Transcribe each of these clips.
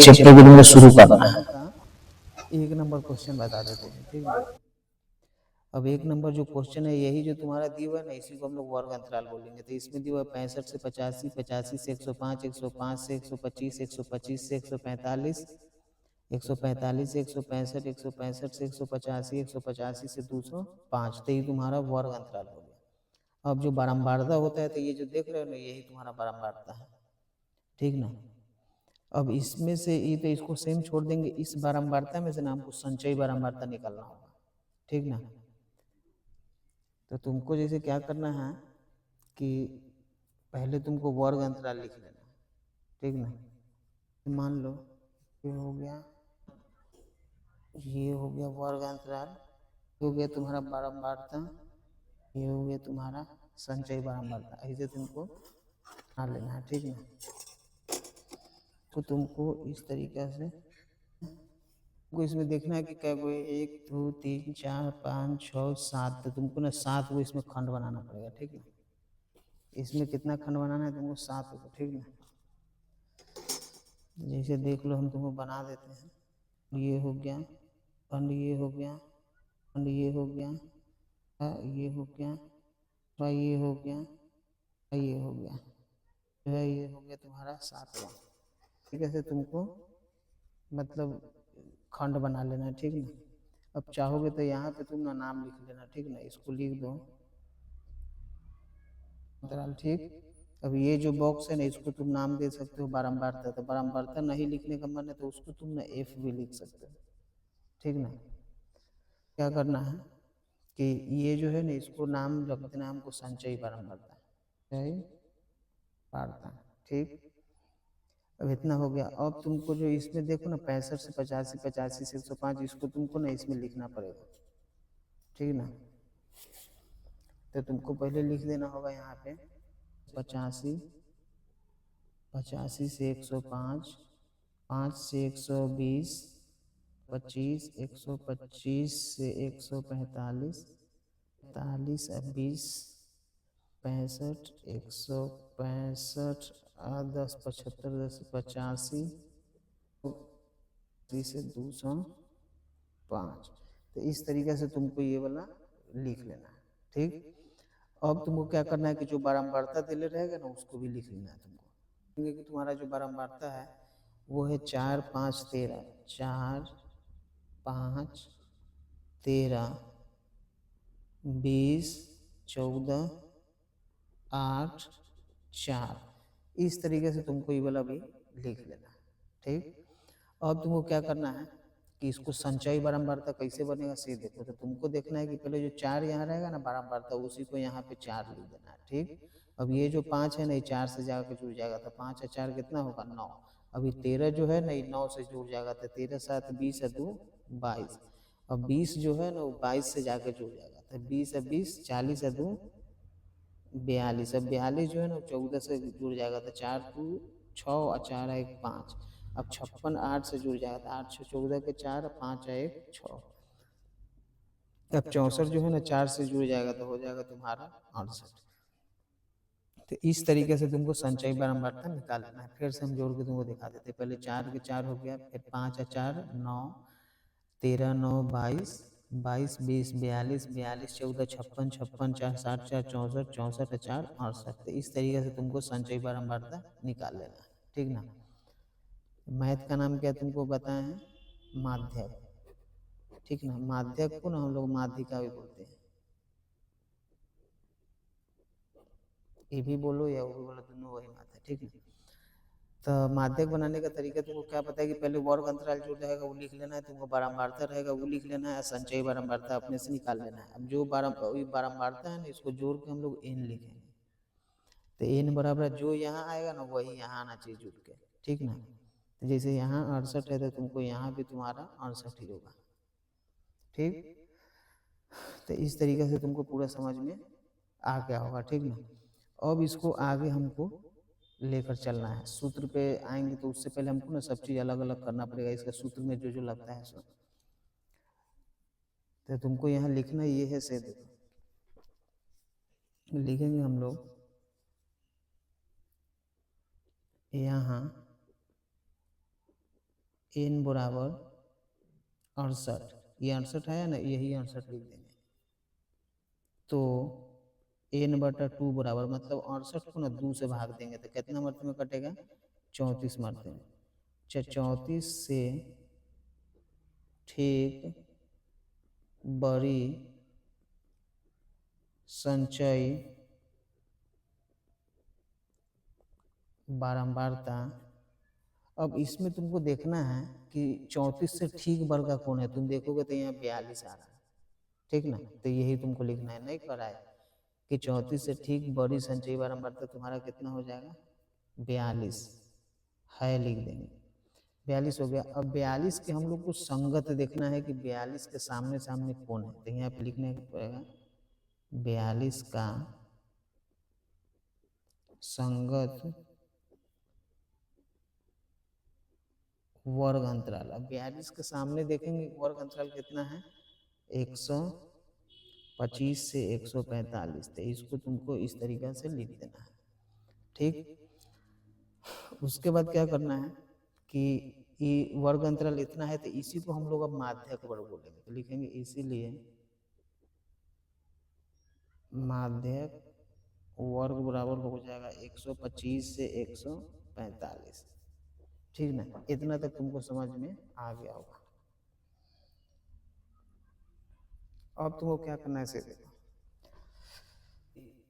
Chapter को तुमको शुरू करना है। एक नंबर क्वेश्चन बता देते हैं, ठीक है। अब एक नंबर जो क्वेश्चन है यही जो तुम्हारा दिया हुआ है ना, इसी को हम लोग वर्ग अंतराल बोलेंगे। तो इसमें दिया हुआ है 65 से 85, 85 से 105, 105 से 125, 125 से 145, 145 से 165, 165 से 185, 185 से 205। तो ये तुम्हारा वर्ग अंतराल हो गया। अब जो बारंबारता होता है तो ये जो देख रहे हो ना, यही तुम्हारा बारंबारता है, ठीक ना। अब इसमें से ये तो इसको सेम छोड़ देंगे, इस बारंबारता में से ना हमको संचयी बारंबारता निकालना होगा, ठीक ना। तो तुमको जैसे क्या करना है कि पहले तुमको वर्ग अंतराल लिख लेना, ठीक ना। मान लो ये हो गया, ये हो गया वर्ग अंतराल, हो गया तुम्हारा बारंबारता, ये हो गया तुम्हारा संचयी बारंबारता। ऐसे तुमको बना लेना है, ठीक ना। तो तुमको इस तरीके से को इसमें देखना है कि क्या गो 1 2 3 4 5 6 7, तो तुमको ना 7 गो इसमें खंड बनाना पड़ेगा, ठीक है। इसमें कितना खंड बनाना है तुमको? 7 गो, ठीक ना। जैसे देख लो, हम तुमको बना देते हैं। ये हो गया खंड, ये हो गया खंड, ये हो गया, ये हो गया, ये हो गया, ये हो गया, जो है ये हो गया तुम्हारा 7वां। ठीक है, तुमको मतलब खंड बना लेना है, ठीक ना। अब चाहोगे तो यहाँ पे तुम ना नाम लिख लेना, ठीक ना। इसको लिख दो अंतराल, ठीक। अब ये जो बॉक्स है ना, इसको तुम नाम दे सकते हो बारंबारता। तो बारंबारता नहीं लिखने का मन है तो उसको तुम ना एफ भी लिख सकते हो, ठीक ना। क्या करना है कि ये जो है ना, इसको नाम रख देना हमको संचयी बारंबारता, वार्ता, ठीक। अब इतना हो गया। अब तुमको जो इसमें देखो ना 65 से 85, 85 से 105, इसको तुमको ना इसमें लिखना पड़ेगा, ठीक ना। तो तुमको पहले लिख देना होगा यहाँ पे 85, 85 से 105, 5 से 120, 25, 125 से 145, 45 और 20, 65, 165, 10 75, 10 85 से 205। तो इस तरीके से तुमको ये वाला लिख लेना है, ठीक। अब तुमको क्या करना है कि जो बारंबारता दिले रहेगा ना, उसको भी लिख लेना है तुमको। कि तुम्हारा जो बारंबारता है वो है 4 5 13, 4 5 13, 20 14 8 4। इस तरीके से तुमको ये वाला भी लिख लेना है, ठीक। अब तुमको क्या करना है कि इसको संचयी बारंबारता कैसे बनेगा से देखो। तो तुमको देखना है कि पहले जो 4 यहाँ रहेगा ना बारंबारता, उसी को यहाँ पे 4 लिख देना है, ठीक। अब ये जो 5 है ना, ये 4 से जाकर जुड़ जाएगा, तो 5 और 4 कितना होगा? 9। अभी 13 जो है ना, ये 9 से जुड़ जाएगा, तो 13 7 20 और 2 22। अब 20 जो है ना, वो 22 से जाकर जुड़ जाएगा, तो 20 और 20 40 और 2 42। अब 42 जो है ना 14 से जुड़ जाएगा, तो 4 2 6 और 4 1 5। अब 56 8 से जुड़ जाएगा, तो 8 6 14 के 4, 5 1 6। अब 64 जो है ना 4 से जुड़ जाएगा, तो हो जाएगा तुम्हारा 68। तो इस तरीके से तुमको संचयी बारंबारता निकाल लेना है। फिर से हम जोड़ के तुमको दिखा देते हैं। पहले 4 के 4 हो गया, फिर 5 और 4 9, 13 9 22, 22 20 42, 42 14 56, 56 4 60 4 64, 64 4 68। तो इस तरीके से तुमको संचयी बारंबारता निकाल लेना है, ठीक ना। मैथ का नाम क्या तुमको बताए हैं? माध्यक, ठीक ना। माध्यक को ना हम लोग माध्यिका भी बोलते हैं। ये भी बोलो या वो भी बोलो, दोनों वही बात है, ठीक है। तो माध्यक बनाने का तरीका तुमको क्या पता है कि पहले वर्ग अंतराल जो रहेगा वो लिख लेना है, तुमको बारंबारता रहेगा वो लिख लेना है, संचयी बारंबारता अपने से निकाल लेना है। अब जो बारंबारता है ना, इसको जोड़ के हम लोग एन लिखेंगे। तो एन बराबर जो यहाँ आएगा ना, वही यहाँ आना चाहिए जुड़ के, ठीक ना। तो जैसे यहाँ 68 है, तो तुमको यहाँ भी तुम्हारा 68 ही होगा, ठीक। तो इस तरीके से तुमको पूरा समझ में आ गया होगा, ठीक ना। अब इसको आगे हमको लेकर चलना है। सूत्र पे आएंगे तो उससे पहले हमको ना सब चीज़ अलग अलग करना पड़ेगा, इसका सूत्र में जो जो लगता है सब। तो तुमको यहाँ लिखना ये है, से देखो लिखेंगे हम लोग यहाँ n बराबर 68, ये 68 है ना, यही 68 लिख देंगे। तो n/2 बराबर मतलब 68 को ना 2 से भाग देंगे तो कितना मरते में कटेगा, 34 मरते में। 34 से ठीक बड़ी संचयी बारंबारता। अब इसमें तुमको देखना है कि 34 से ठीक वर्ग का कौन है। तुम देखोगे तो यहाँ 42 आ रहा है, ठीक ना, तो यही तुमको लिखना है। नहीं करा है कि 34 से ठीक बड़ी संचयी बारंबारता तुम्हारा कितना हो जाएगा, 42 है, लिख देंगे। 42 हो गया। अब 42 के हम लोग को संगत देखना है कि 42 के सामने सामने कौन है, तो यहाँ पे लिखने पड़ेगा 42 का संगत वर्ग अंतराल। अब 42 के सामने देखेंगे वर्ग अंतराल कितना है, 125 से 145, तो इसको तुमको इस तरीका से लिख देना है, ठीक। उसके बाद क्या करना है कि ये वर्ग अंतराल इतना है, तो इसी को हम लोग अब माध्यक वर्ग बोलेंगे, तो लिखेंगे इसीलिए माध्यक वर्ग बराबर हो जाएगा 125 से 145, ठीक ना। इतना तक तुमको समझ में आ गया होगा। अब तुमको क्या करना है, से देखो,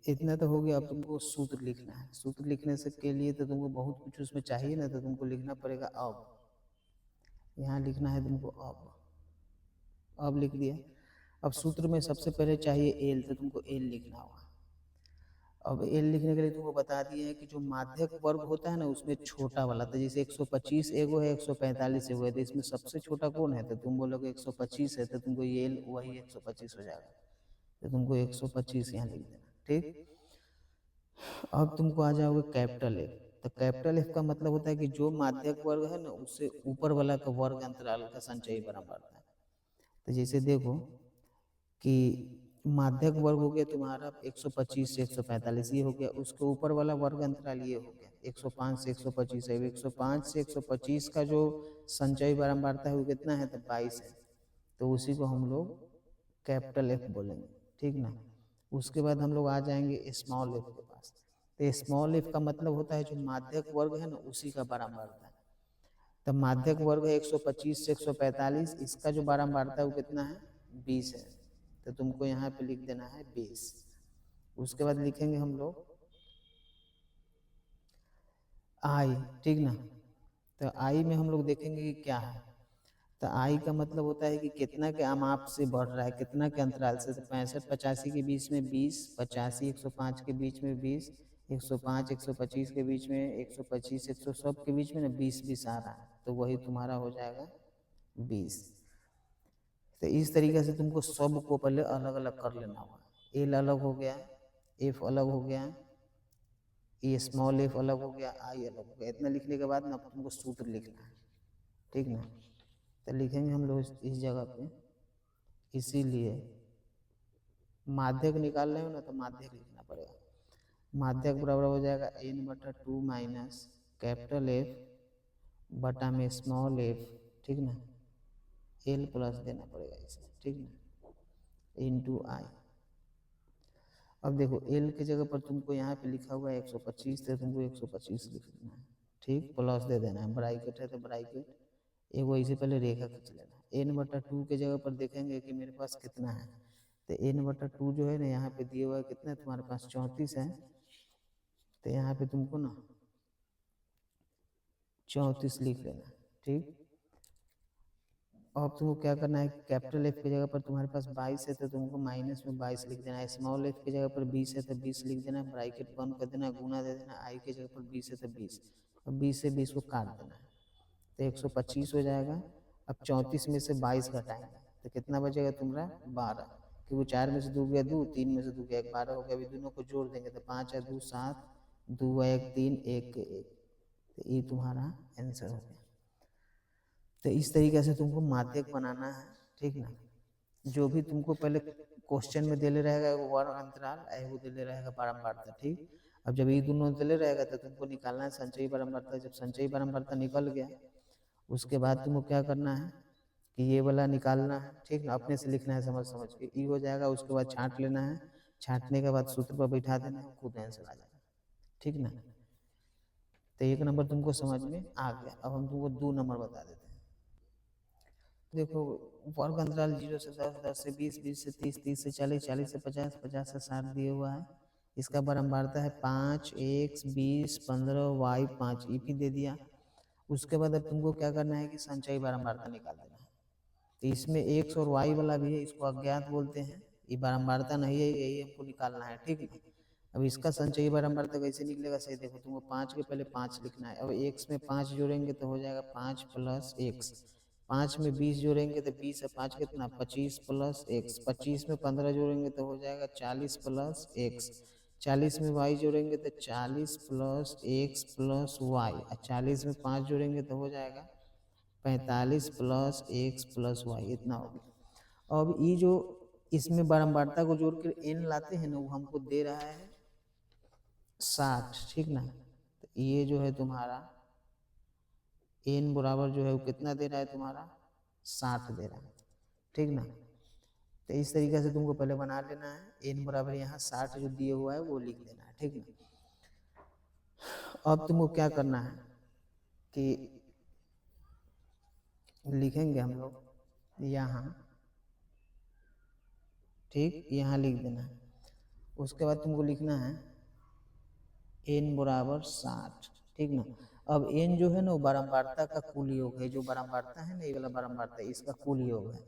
इतना तो हो गया। अब तुमको सूत्र लिखना है। सूत्र लिखने से के लिए तो तुमको बहुत कुछ उसमें चाहिए ना, तो तुमको लिखना पड़ेगा अब। यहाँ लिखना है तुमको अब लिख दिया। अब सूत्र में सबसे पहले चाहिए एल, तो तुमको एल लिखना होगा। अब एल लिखने के लिए तुमको बता दिए है कि जो माध्यक वर्ग होता है ना, उसमें छोटा वाला, तो जैसे 125 एगो है, 145 एगो है, तो इसमें सबसे छोटा कौन है, तो तुम बोलोगे 125 है, तो तुमको ये एल वही 125 हो जाएगा, तो तुमको 125 यहाँ लिख देना, ठीक। अब तुमको आ जाओगे कैपिटल एफ। तो कैपिटल एफ का मतलब होता है कि जो माध्यक वर्ग है ना, उससे ऊपर वाला का वर्ग अंतराल का संचयी बारंबारता है। तो जैसे देखो कि माध्यक वर्ग हो गया तुम्हारा 125 से 145, ये हो गया। उसके ऊपर वाला वर्ग अंतराल ये हो गया 105 से 125 है। 105 से 125 का जो संचयी बारंबारता है वो कितना है, तो 22 है, तो उसी को हम लोग कैपिटल एफ बोलेंगे, ठीक ना। उसके बाद हम लोग आ जाएंगे स्मॉल एफ के पास। तो स्मॉल एफ का मतलब होता है जो माध्यक वर्ग है ना, उसी का बारंबारता है। तो माध्यक वर्ग है 125 से 145, इसका जो बारंबारता है वो कितना है, 20 है, तो तुमको यहाँ पे लिख देना है 20। उसके बाद लिखेंगे हम लोग आई, ठीक ना। तो आई में हम लोग देखेंगे कि क्या है। तो आई का मतलब होता है कि कितना के अमाप से बढ़ रहा है, कितना के अंतराल से। तो 65-85 के बीच में 20, 85-105 के बीच में 20, 105-125 के बीच में 125-100 सब के बीच में ना 20-20 आ रहा है, तो वही तुम्हारा हो जाएगा 20। तो इस तरीके से तुमको सब को पहले अलग अलग कर लेना होगा। एल अलग हो गया, एफ अलग हो गया, ये स्मॉल एफ अलग हो गया, आई अलग हो गया। इतना लिखने के बाद ना तुमको सूत्र लिखना है, ठीक ना। तो लिखेंगे हम लोग इस जगह पे, इसीलिए माध्यक निकाल रहे हो ना, तो माध्यक लिखना पड़ेगा। माध्यक बराबर हो जाएगा n/2 माइनस कैपिटल एफ बटा में स्मॉल एफ, ठीक ना, एल प्लस देना पड़ेगा इसे, ठीक ना, इंटू आई। अब देखो एल की जगह पर तुमको यहाँ पे लिखा हुआ है 125, तो तुमको 125 लिख देना है, ठीक, प्लस दे देना है। ब्रैकेट है तो ब्रैकेट एगो इसे पहले रेखा खींच लेना है। n/2 के जगह पर देखेंगे कि मेरे पास कितना है, तो n/2 जो है ना यहाँ पे दिए हुआ है कितना है तुम्हारे पास, 34 है, तो यहाँ पे तुमको ना 34 लिख लेना, ठीक। अब तुमको क्या करना है, कैपिटल एफ की जगह पर तुम्हारे पास 22 है, तो तुमको माइनस में 22 लिख देना है। स्मॉल एफ की जगह पर 20 है, तो 20 लिख देना है, ब्रैकेट बंद कर देना, गुना दे देना। आई की जगह पर 20 है तो 20, अब 20 से 20 को काट देना है, तो 125 हो जाएगा। अब 34 में से 22 घटाएंगे तो कितना बचेगा तुम्हारा, 12, क्योंकि 4 में से 2 गया 2, 3 में से 2 गया 1, 12 हो गया। अभी दोनों को जोड़ देंगे तो 5 है 2 7, 2 है 1 3, 1 के 1, तो ये तुम्हारा आंसर हो गया। तो इस तरीके से तुमको माध्यक बनाना है, ठीक ना। जो भी तुमको पहले क्वेश्चन में देले रहेगा वर्ग अंतराल, एगो देले रहेगा बारंबारता, ठीक। अब जब ये दोनों देले रहेगा तो तुमको निकालना है संचयी बारंबारता। जब संचयी बारंबारता निकल गया, उसके बाद तुमको क्या करना है कि ये वाला निकालना है, ठीक ना, अपने से लिखना है समझ समझ के, ई हो जाएगा। उसके बाद छांट लेना है, छांटने के बाद सूत्र पर बैठा देना है, खुद आंसर आ जाएगा, ठीक ना। तो 1 नंबर तुमको समझ में आ गया। अब हम तुमको 2 नंबर बता देते हैं। देखो, वर्ग अंतराल 0 से 10, 10 से 20, 20 से 30, 30 से 40, 40 से 50, 50 से 60 दिया हुआ है। इसका बारंबारता है 5, x 20, 15, y 5, ई भी दे दिया। उसके बाद अब तुमको क्या करना है कि संचयी बारंबारता निकाल देना है। तो इसमें x और y वाला भी है, इसको अज्ञात बोलते हैं, ये बारंबारता नहीं है, यही हमको निकालना है, ठीक है। अब इसका संचयी बारंबारता कैसे निकलेगा, सही देखो, तुमको 5 के पहले 5 लिखना है। अब x में 5 जोड़ेंगे तो हो जाएगा 5 प्लस x, 5 में 20 जोड़ेंगे तो 20 से 5 कितना 25 प्लस x, 25 में 15 जोड़ेंगे तो हो जाएगा 40 प्लस x, 40 में y जोड़ेंगे तो 40 प्लस x प्लस y, और 40 में 5 जोड़ेंगे तो हो जाएगा 45 प्लस x प्लस y, इतना हो गया। अब ये जो इसमें बारंबारता को जोड़ कर n लाते हैं ना, वो हमको दे रहा है 60, ठीक ना। तो ये जो है तुम्हारा n बराबर जो है वो कितना दे रहा है तुम्हारा 60 दे रहा है, ठीक ना। तो इस तरीके से तुमको पहले बना लेना है, n बराबर यहाँ 60 जो दिए हुआ है वो लिख देना है, ठीक ना। अब तुमको क्या करना है कि लिखेंगे हम लोग यहाँ, ठीक, यहाँ लिख देना है। उसके बाद तुमको लिखना है n बराबर 60, ठीक ना। अब n जो है ना वो बारंबारता का कुल योग है, जो बारंबारता है ना ये वाला बारंबारता, इसका कुल योग है।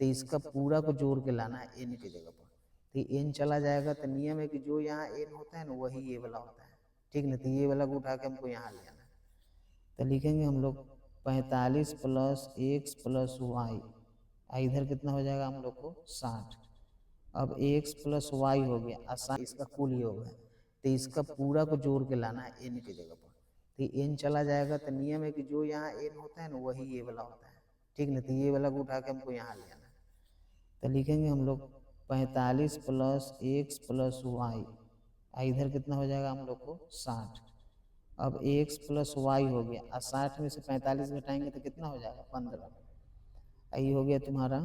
तो इसका पूरा को जोड़ के लाना है n की जगह पर। तो n चला जाएगा, तो नियम है कि जो यहाँ n होता है ना वही ये वाला होता है, ठीक ना। तो ये वाला को उठा के हमको यहाँ ले आना है। तो लिखेंगे हम लोग 45 प्लस x प्लस वाई, इधर कितना हो जाएगा हम लोग को 60। अब x प्लस वाई हो गया, आसान, इसका कुल योग है। तो इसका पूरा को जोड़ के लाना है n की जगह पर। तो n चला जाएगा, तो नियम है कि जो यहाँ n होता है ना वही ये वाला होता है, ठीक ना। तो ये वाला को उठा के हमको यहाँ ले आना है। तो लिखेंगे हम लोग 45 प्लस x प्लस वाई, इधर कितना हो जाएगा हम लोग को 60। अब x प्लस वाई हो गया, और 60 में से 45 घटाएंगे तो कितना हो जाएगा 15, ये हो गया तुम्हारा